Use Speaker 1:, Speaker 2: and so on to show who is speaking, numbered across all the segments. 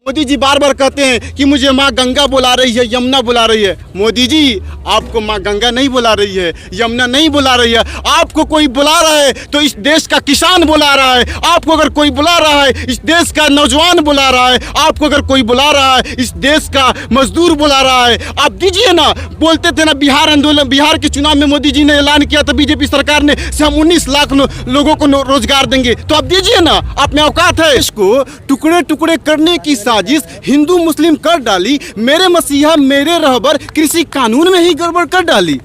Speaker 1: मोदी जी बार बार कहते हैं कि मुझे माँ गंगा बुला रही है, यमुना बुला रही है। मोदी जी, आपको माँ गंगा नहीं बुला रही है, यमुना नहीं बुला रही है। आपको कोई बुला रहा है तो इस देश का किसान बुला रहा है। आपको अगर कोई बुला रहा है, इस देश का नौजवान बुला रहा है। आपको अगर कोई बुला रहा है, इस देश का मजदूर बुला रहा है। आप दीजिए ना। बोलते थे ना बिहार आंदोलन, बिहार के चुनाव में मोदी जी ने ऐलान किया था बीजेपी सरकार ने से हम 19 लाख लोगों को रोजगार देंगे। तो आप दीजिए ना, आप में औकात है। इसको टुकड़े टुकड़े करने की साजिश हिंदू मुस्लिम कर डाली। मेरे मसीहा मेरे रहबर कृषि कानून में ही गड़बड़ कर डाली।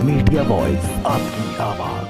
Speaker 2: मीडिया वॉइस, आपकी आवाज।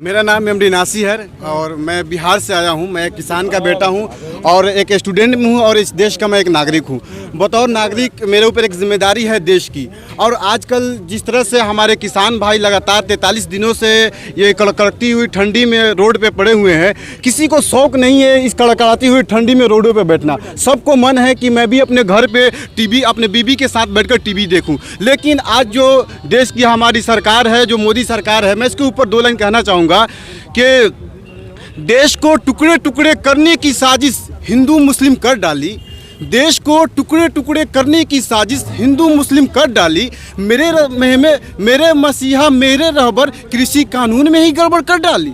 Speaker 1: मेरा नाम एमडी नासी है और मैं बिहार से आया हूं। मैं एक किसान का बेटा हूं और एक स्टूडेंट भी हूं और इस देश का मैं एक नागरिक हूं। बतौर नागरिक मेरे ऊपर एक जिम्मेदारी है देश की। और आजकल जिस तरह से हमारे किसान भाई लगातार 43 दिनों से ये कड़कड़ाती हुई ठंडी में रोड पे पड़े हुए हैं, किसी को शौक नहीं है इस कड़कड़ाती हुई ठंडी में रोडों पे बैठना। सबको मन है कि मैं भी अपने घर पे टीवी अपने बीबी के साथ बैठकर टीवी देखूं। लेकिन आज जो देश की हमारी सरकार है, जो मोदी सरकार है, मैं इसके ऊपर 2 लाइन कहना चाहूँगा कि देश को टुकड़े टुकड़े करने की साजिश हिंदू मुस्लिम कर डाली। देश को टुकड़े टुकड़े करने की साजिश हिंदू मुस्लिम कर डाली। मेरे मसीहा मेरे रहबर कृषि कानून में ही गड़बड़ कर डाली।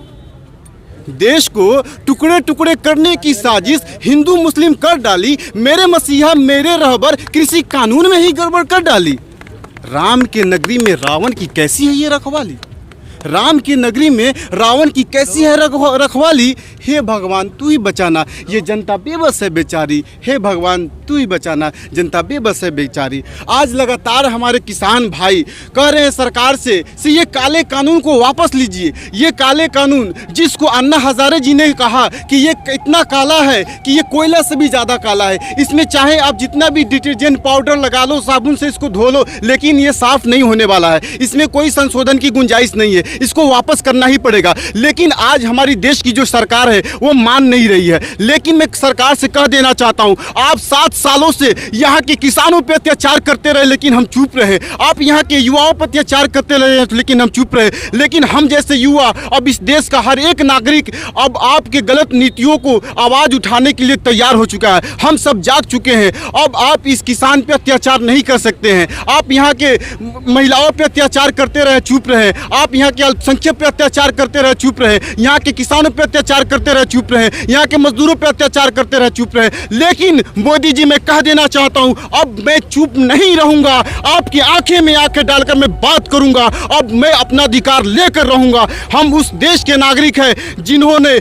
Speaker 1: देश को टुकड़े टुकड़े करने की साजिश हिंदू मुस्लिम कर डाली। मेरे मसीहा मेरे रहबर कृषि कानून में ही गड़बड़ कर डाली। राम के नगरी में रावण की कैसी है ये रखवाली। राम की नगरी में रावण की कैसी है रखवाली। हे भगवान तू ही बचाना, ये जनता बेबस है बेचारी। हे भगवान तू ही बचाना, जनता बेबस है बेचारी। आज लगातार हमारे किसान भाई कह रहे हैं सरकार से ये काले कानून को वापस लीजिए। ये काले कानून जिसको अन्ना हजारे जी ने कहा कि ये इतना काला है कि ये कोयला से भी ज़्यादा काला है। इसमें चाहे आप जितना भी डिटर्जेंट पाउडर लगा लो, साबुन से इसको धो लो, लेकिन ये साफ़ नहीं होने वाला है। इसमें कोई संशोधन की गुंजाइश नहीं है। इसको वापस करना ही पड़ेगा। लेकिन आज हमारी देश की जो सरकार है वो मान नहीं रही है। लेकिन मैं सरकार से कह देना चाहता हूं, आप 7 सालों से यहाँ के किसानों पर अत्याचार करते रहे लेकिन हम चुप रहे। आप यहाँ के युवाओं पर अत्याचार करते रहे लेकिन हम चुप रहे। लेकिन हम जैसे युवा, अब इस देश का हर एक नागरिक अब आपके गलत नीतियों को आवाज़ उठाने के लिए तैयार हो चुका है। हम सब जाग चुके हैं। अब आप इस किसान पे अत्याचार नहीं कर सकते हैं। आप यहाँ के महिलाओं पे अत्याचार करते रहे, चुप रहे। आप यहाँ के अल्पसंख्यक पे अत्याचार करते रहे, चुप रहे। यहाँ के किसानों पे अत्याचार करते रहे, चुप रहे। यहाँ के मजदूरों पे अत्याचार करते रहे, चुप रहे। लेकिन मोदी जी, मैं कह देना चाहता हूँ, अब मैं चुप नहीं रहूँगा। आपकी आंखें में आंखें डालकर मैं बात करूँगा। अब मैं अपना अधिकार लेकर रहूँगा। हम उस देश के नागरिक हैं जिन्होंने,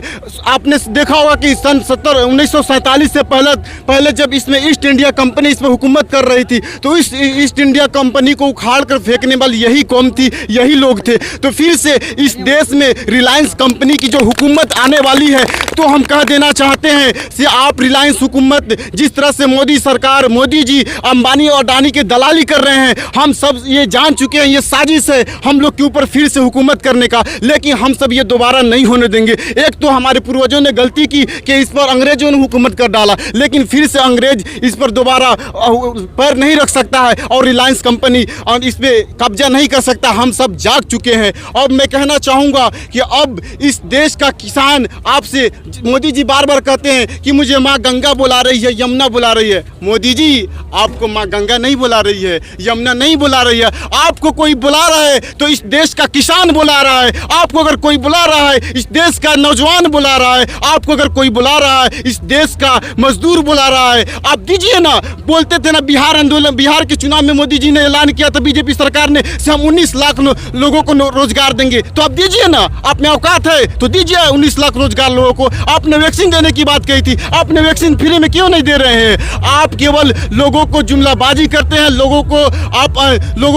Speaker 1: आपने देखा होगा कि सन 1947 से पहले जब इसमें ईस्ट इंडिया कंपनी इस पर हुकूमत कर रही थी, तो इस ईस्ट इंडिया कंपनी को उखाड़ कर फेंकने वाली यही कौम थी, यही लोग थे। तो फिर से इस देश में रिलायंस कंपनी की जो हुकूमत आने वाली है, तो हम कह देना चाहते हैं कि आप रिलायंस हुकूमत जिस तरह से मोदी सरकार, मोदी जी अंबानी और अडानी के दलाली कर रहे हैं, हम सब ये जान चुके हैं। ये साजिश है हम लोग के ऊपर फिर से हुकूमत करने का। लेकिन हम सब ये दोबारा नहीं होने देंगे। एक तो हमारे पूर्वजों ने गलती की कि इस पर अंग्रेजों ने हुकूमत कर डाला, लेकिन फिर से अंग्रेज इस पर दोबारा पैर नहीं रख सकता है और रिलायंस कंपनी इस पर कब्जा नहीं कर सकता। हम सब जाग चुके हैं। और मैं कहना चाहूँगा कि अब इस देश का किसान आपसे, मोदी जी बार बार कहते हैं कि मुझे माँ गंगा बुला रही है, यमुना बुला रही है। मोदी जी, आपको माँ गंगा नहीं बुला रही है, यमुना नहीं बुला रही है। आपको कोई बुला रहा है तो इस देश का किसान बुला रहा है। आपको अगर कोई बुला रहा है, इस देश का नौजवान बुला रहा है। आपको अगर कोई बुला रहा है, इस देश का मजदूर बुला रहा है। आप दीजिए ना। बोलते थे ना बिहार आंदोलन, बिहार के चुनाव में मोदी जी ने ऐलान किया था बीजेपी सरकार ने से हम 19 लाख लोगों को रोजगार देंगे। तो आप दीजिए ना। आप में औकात है तो दीजिए 19 लाख रोजगार लोगों को। आपने वैक्सीन देने की बात कही थी, आपने वैक्सीन फ्री में क्यों नहीं दे रहे हैं? आप केवल लोगों को जुमलाबाजी करते हैं, लोगों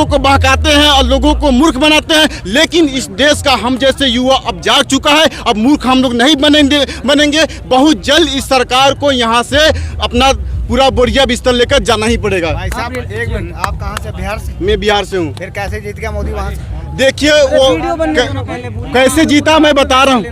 Speaker 1: को बहकाते हैं और लोगों को मूर्ख बनाते हैं। लेकिन इस देश का हम जैसे युवा अब जाग चुका है। अब मूर्ख हम लोग नहीं बनेंगे। बहुत जल्द इस सरकार को यहाँ से अपना पूरा बोरिया बिस्तर लेकर जाना ही पड़ेगा।
Speaker 3: भाई साहब, एक मिनट, आप कहाँ से? बिहार से?
Speaker 1: मैं बिहार से हूँ।
Speaker 3: फिर कैसे जीत गया मोदी वहाँ से?
Speaker 1: देखिए वो कैसे जीता मैं बता रहा हूँ।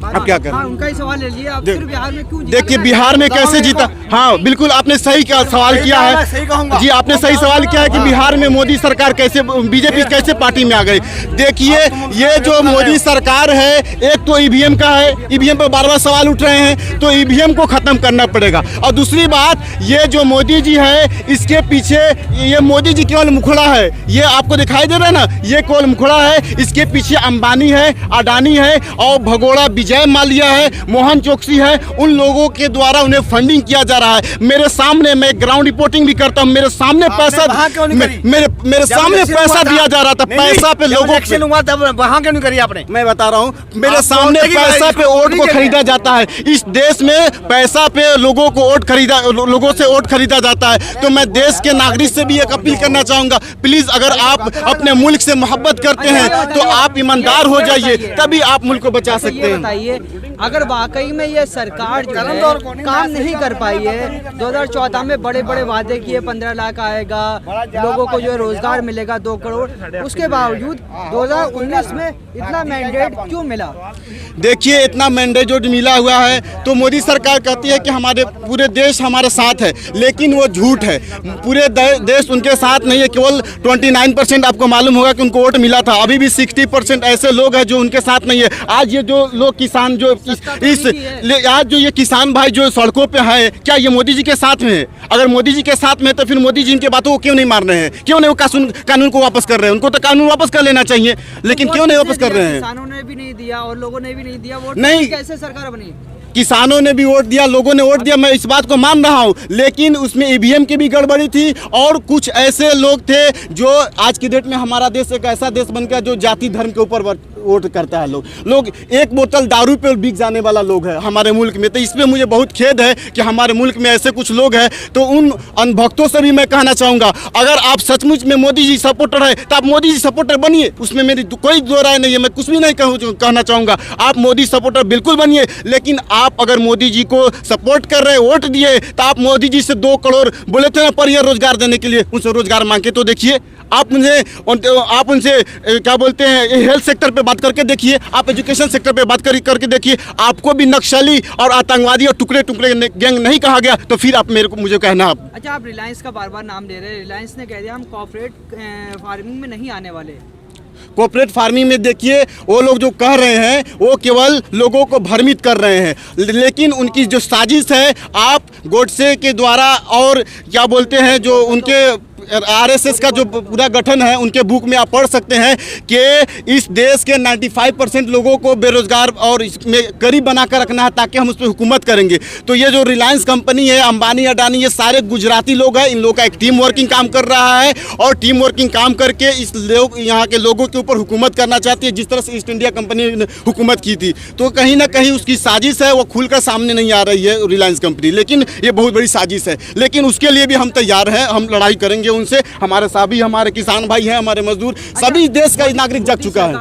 Speaker 1: अब क्या करें?
Speaker 4: हाँ, उनका ही सवाल ले लिए आप। फिर बिहार में क्यों जीता?
Speaker 1: देखिए बिहार में कैसे जीता। हाँ बिल्कुल आपने सही का सवाल किया
Speaker 3: सही
Speaker 1: है
Speaker 3: कहूंगा।
Speaker 1: जी, आपने सही सवाल किया है कि बिहार में मोदी सरकार कैसे, बीजेपी कैसे पार्टी में आ गई। देखिए ये जो मोदी सरकार है, एक तो ईवीएम का है, ईवीएम पर बार बार सवाल उठ रहे हैं, तो ईवीएम को खत्म करना पड़ेगा। और दूसरी बात, ये जो मोदी जी है इसके पीछे, ये मोदी जी केवल मुखड़ा है, ये आपको दिखाई दे रहा है ना, ये केवल मुखड़ा है, इसके पीछे अंबानी है, अडानी है और भगोड़ा विजय माल्या है, मोहन चौकसी है, उन लोगों के द्वारा उन्हें फंडिंग किया जा रहा है। मेरे सामने, मैं ग्राउंड रिपोर्टिंग भी करता हूँ, मेरे सामने पैसा, मेरे सामने पैसा दिया जा रहा था, पैसा पे लोगों
Speaker 3: इलेक्शन हुआ तब वहाँ क्यों नहीं करी आपने?
Speaker 1: मैं बता रहा हूँ, मेरे
Speaker 3: आप
Speaker 1: सामने
Speaker 3: बोलते कि
Speaker 1: पैसा
Speaker 3: भाई
Speaker 1: पे वोट को
Speaker 3: इसको
Speaker 1: खरीदा जाता है। इस देश में पैसा पे लोगों को वोट खरीदा, लोगों से वोट खरीदा जाता है। तो मैं देश के नागरिक से भी एक अपील करना चाहूंगा, प्लीज अगर आप अपने मुल्क से मोहब्बत करते हैं तो आप ईमानदार हो जाइए, तभी आप मुल्क को बचा सकते
Speaker 4: ये
Speaker 1: हैं।
Speaker 4: बताइए, अगर वाकई में ये सरकार जो है काम नहीं कर पाई है, 2014 में बड़े बड़े वादे किए, 15 लाख आएगा, लोगों को जो है रोजगार मिलेगा 2 करोड़, उसके बावजूद 2019 में इतना मैंडेट क्यों मिला?
Speaker 1: देखिए इतना मैंडेट जो मिला हुआ है, तो मोदी सरकार कहती है कि हमारे पूरे देश हमारे साथ है, लेकिन वो झूठ है। पूरे देश उनके साथ नहीं है, केवल 29% आपको मालूम होगा कि उनको वोट मिला था। अभी भी 60% ऐसे लोग हैं जो उनके साथ नहीं है। आज ये जो लोग किसान जो आज जो ये किसान भाई जो सड़कों पे है, क्या ये मोदी जी के साथ में है? अगर मोदी जी के साथ में है तो फिर मोदी जी इनके बातों को क्यों नहीं मार रहे हैं? क्यों नहीं वो कानून को वापस कर रहे हैं? उनको तो कानून वापस कर लेना चाहिए, लेकिन क्यों नहीं वापस कर रहे हैं?
Speaker 4: किसानों ने भी नहीं दिया और लोगों ने भी नहीं दिया वोट,
Speaker 1: नहीं।
Speaker 4: कैसे सरकार बनी?
Speaker 1: किसानों ने भी वोट दिया, लोगों ने वोट दिया, मैं इस बात को मान रहा हूं, लेकिन उसमें ईवीएम की भी गड़बड़ी थी और कुछ ऐसे लोग थे जो आज की डेट में हमारा देश एक ऐसा देश बन गया जो जाति धर्म के ऊपर वोट करता है। लोग एक बोतल दारू पे बिक जाने वाला लोग है हमारे मुल्क में। तो इसमें मुझे बहुत खेद है कि हमारे मुल्क में ऐसे कुछ लोग हैं। तो उन अनभक्तों से भी मैं कहना चाहूँगा, अगर आप सचमुच में मोदी जी सपोर्टर है तो आप मोदी जी सपोर्टर बनिए, उसमें मेरी कोई दो राय नहीं है, मैं कुछ भी नहीं कहना चाहूँगा। आप मोदी सपोर्टर बिल्कुल बनिए, लेकिन आप अगर मोदी जी को सपोर्ट कर रहे, वोट दिए, तो आप मोदी जी से 2 करोड़ बोले थे ना पर ईयर रोजगार देने के लिए, उनसे रोजगार मांग के तो देखिए। आप उनसे क्या बोलते हैं, हेल्थ सेक्टर पे बात करके देखिए, आप एजुकेशन सेक्टर पे बात करके देखिए। आपको भी नक्सली और आतंकवादी और टुकड़े टुकड़े गैंग नहीं कहा गया, तो फिर आप मुझे कहना आप।
Speaker 4: अच्छा, आप रिलायंस का बार बार नाम ले रहे हैं। रिलायंस ने कह दिया हम कॉर्पोरेट फार्मिंग में नहीं आने वाले।
Speaker 1: कॉर्पोरेट फार्मिंग में देखिए वो लोग जो कह रहे हैं वो केवल लोगों को भ्रमित कर रहे हैं, लेकिन उनकी जो साजिश है, आप गोडसे के द्वारा और क्या बोलते हैं जो उनके आरएसएस का जो पूरा गठन है, उनके बुक में आप पढ़ सकते हैं कि इस देश के 95% लोगों को बेरोजगार और इसमें गरीब बनाकर रखना है ताकि हम उस पर हुकूमत करेंगे। तो ये जो रिलायंस कंपनी है, अंबानी अडानी, ये सारे गुजराती लोग हैं। इन लोगों का एक टीम वर्किंग काम कर रहा है और टीम वर्किंग काम करके इस लोग यहाँ के लोगों के ऊपर हुकूमत करना चाहती है, जिस तरह से ईस्ट इंडिया कंपनी ने हुकूमत की थी। तो कहीं ना कहीं उसकी साजिश है, वो खुलकर सामने नहीं आ रही है रिलायंस कंपनी, लेकिन ये बहुत बड़ी साजिश है। लेकिन उसके लिए भी हम तैयार हैं, हम लड़ाई करेंगे उनसे। हमारे सभी, हमारे किसान भाई हैं, हमारे मजदूर, सभी देश का नागरिक जग चुका है।